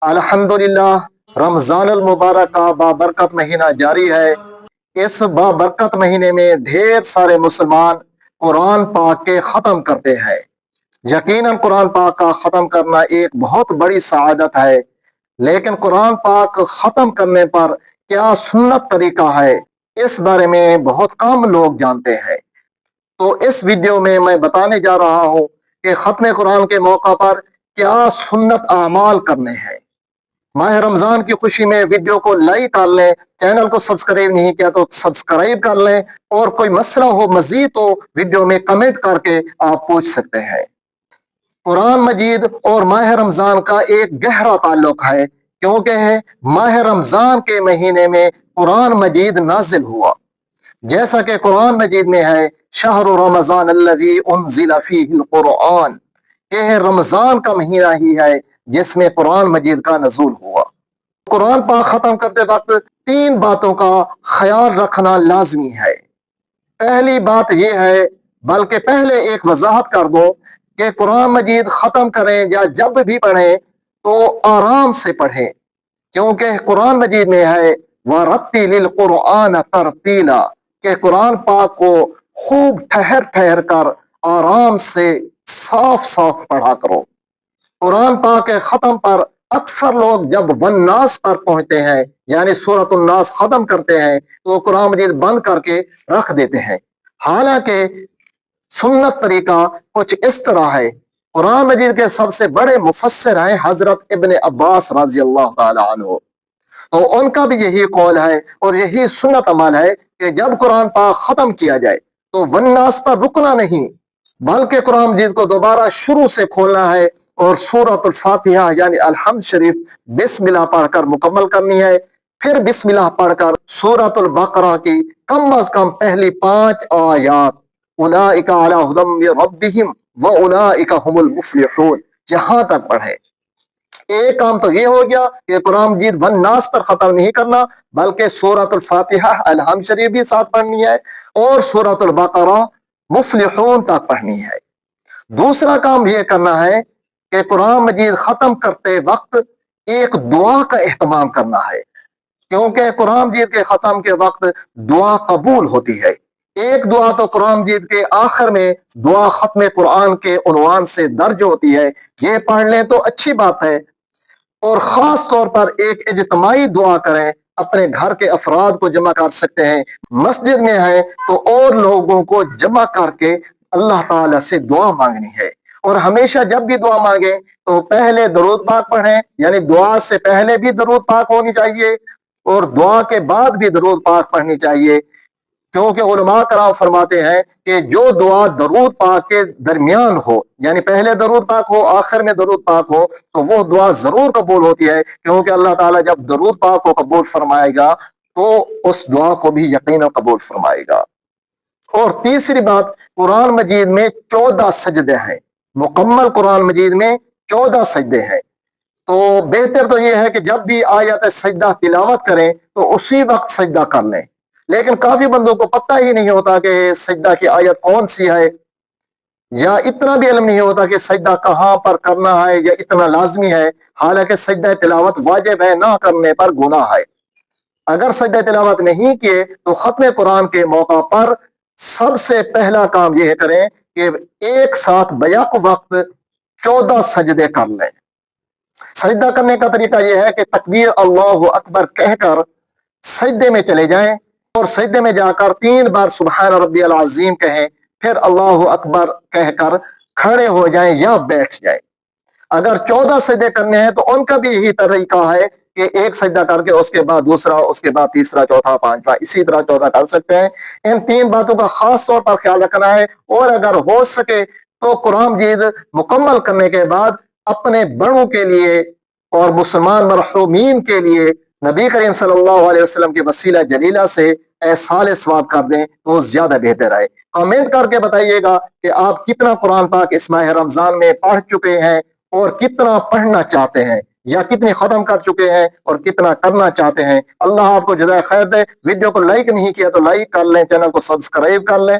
अल्हम्दुलिल्लाह रमजान मुबारक का बाबरकत महीना जारी है। इस बाबरकत महीने में ढेर सारे मुसलमान कुरान पाक के ख़त्म करते हैं। यकीनन कुरान पाक का ख़त्म करना एक बहुत बड़ी सआदत है, लेकिन कुरान पाक ख़त्म करने पर क्या सुन्नत तरीका है, इस बारे में बहुत कम लोग जानते हैं। तो इस वीडियो में मैं बताने जा रहा हूँ कि ख़त्म कुरान के मौका पर क्या सुन्नत अमाल करने हैं। माह रमजान की खुशी में वीडियो को लाइक कर लें, चैनल को सब्सक्राइब नहीं किया तो सब्सक्राइब कर लें, और कोई मसला हो मजीद तो वीडियो में कमेंट करके आप पूछ सकते हैं। कुरान मजीद और माह रमजान का एक गहरा ताल्लुक है, क्योंकि माह रमजान के महीने में कुरान मजीद नाजिल हुआ। जैसा कि कुरान मजीद में है, शहर रमजान अल्लज़ी उन्ज़िला फ़ीहिल कुरआन, कि रमजान का महीना ही है जिसमें कुरान मजीद का नज़ूल हुआ। कुरान पाक ख़त्म करते वक्त तीन बातों का ख्याल रखना लाजमी है। पहली बात यह है, बल्कि पहले एक वजाहत कर दो कि कुरान मजीद ख़त्म करें या जब भी पढ़ें तो आराम से पढ़ें, क्योंकि कुरान मजीद में है वरत्तिलिल कुरआन तरतीला, कि कुरान पाक को खूब ठहर ठहर कर आराम से साफ साफ पढ़ा करो। कुरान पाक के ख़त्म पर अक्सर लोग जब वन्नास पर पहुंचते हैं, यानी सूरतुन नास ख़त्म करते हैं, तो कुरान मजीद बंद करके रख देते हैं। हालांकि सुन्नत तरीका कुछ इस तरह है। कुरान मजीद के सबसे बड़े मुफस्सिर हैं हजरत इब्न अब्बास रज़ी अल्लाह ताला अन्हु, तो उनका भी यही कौल है और यही सुन्नत अमल है कि जब कुरान पाक ख़त्म किया जाए तो वन्नास पर रुकना नहीं, बल्कि कुरान मजीद को दोबारा शुरू से खोलना है और सूरतुल फातिहा यानी अलहम्द शरीफ बिस्मिल्लाह पढ़कर मुकम्मल करनी है। फिर बिस्मिल्लाह पढ़कर सूरतुल बकरा की कम अज कम पहली 5 आयात, उलाइका अला हुदम मिर रब्बिहिम व उलाइका हुमुल मुफ्लिहून, यहाँ तक पढ़े। एक काम तो ये हो गया कि कुरान मजीद वन नास पर खत्म नहीं करना, बल्कि सूरतुल फातिहा अलहम्द शरीफ भी साथ पढ़नी है और सूरतुल बकरा मुफ्लिहून तक पढ़नी है। दूसरा काम यह करना है कि कुरान मजीद खत्म करते वक्त एक दुआ का एहतमाम करना है, क्योंकि कुरान मजीद के खत्म के वक्त दुआ कबूल होती है। एक दुआ तो कुरान मजीद के आखिर में दुआ खत्म कुरान के उन्वान से दर्ज होती है, ये पढ़ लें तो अच्छी बात है। और ख़ास तौर पर एक इज्तिमाई दुआ करें, अपने घर के अफराद को जमा कर सकते हैं, मस्जिद में है तो और लोगों को जमा करके अल्लाह ताला से दुआ मांगनी है। और हमेशा जब भी दुआ मांगे तो पहले दरूद पाक पढ़ें, यानी दुआ से पहले भी दरूद पाक होनी चाहिए और दुआ के बाद भी दरूद पाक पढ़नी चाहिए, क्योंकि उलमा कराम फरमाते हैं कि जो दुआ दरूद पाक के दरमियान हो, यानी पहले दरूद पाक हो आखिर में दरूद पाक हो, तो वो दुआ जरूर कबूल होती है, क्योंकि अल्लाह ताला जब दरूद पाक को कबूल फरमाएगा तो उस दुआ को भी यकीनन कबूल फरमाएगा। और तीसरी बात, कुरान मजीद में 14 सजदे हैं, मुकम्मल कुरान मजीद में 14 सजदे हैं। तो बेहतर तो यह है कि जब भी आयत सजदा तिलावत करें तो उसी वक्त सजदा कर लें, लेकिन काफी बंदों को पता ही नहीं होता कि सजदा की आयत कौन सी है, या इतना भी इल्म नहीं होता कि सजदा कहाँ पर करना है या इतना लाजमी है। हालांकि सजदा तिलावत वाजिब है, ना करने पर गुनाह है। अगर सजदा तिलावत नहीं किए तो खत्म कुरान के मौका पर सबसे पहला काम यह करें कि एक साथ बैक वक्त 14 सजदे कर लें। सजदा करने का तरीका यह है कि तकबीर अल्लाहु अकबर कहकर सजदे में चले जाएं और सजदे में जाकर 3 बार सुबहान रब्बियल अज़ीम कहें, फिर अल्लाहु अकबर कहकर खड़े हो जाएं या बैठ जाएं। अगर 14 सजदे करने हैं तो उनका भी यही तरीका है कि एक सजदा करके उसके बाद दूसरा, उसके बाद तीसरा, चौथा, पांचवा, इसी तरह 14 कर सकते हैं। इन 3 बातों का खास तौर पर ख्याल रखना है। और अगर हो सके तो कुरान मजीद मुकम्मल करने के बाद अपने बड़ों के लिए और मुसलमान मरहूमीन के लिए नबी करीम सल्लल्लाहु अलैहि वसल्लम के वसीला जलीला से एहसाल सवाब कर दें तो ज्यादा बेहतर है। कमेंट करके बताइएगा कि आप कितना कुरान पाक इस माह रमजान में पढ़ चुके हैं और कितना पढ़ना चाहते हैं, या कितने खत्म कर चुके हैं और कितना करना चाहते हैं। अल्लाह आपको जज़ाए खैर दे। वीडियो को लाइक नहीं किया तो लाइक कर लें, चैनल को सब्सक्राइब कर लें।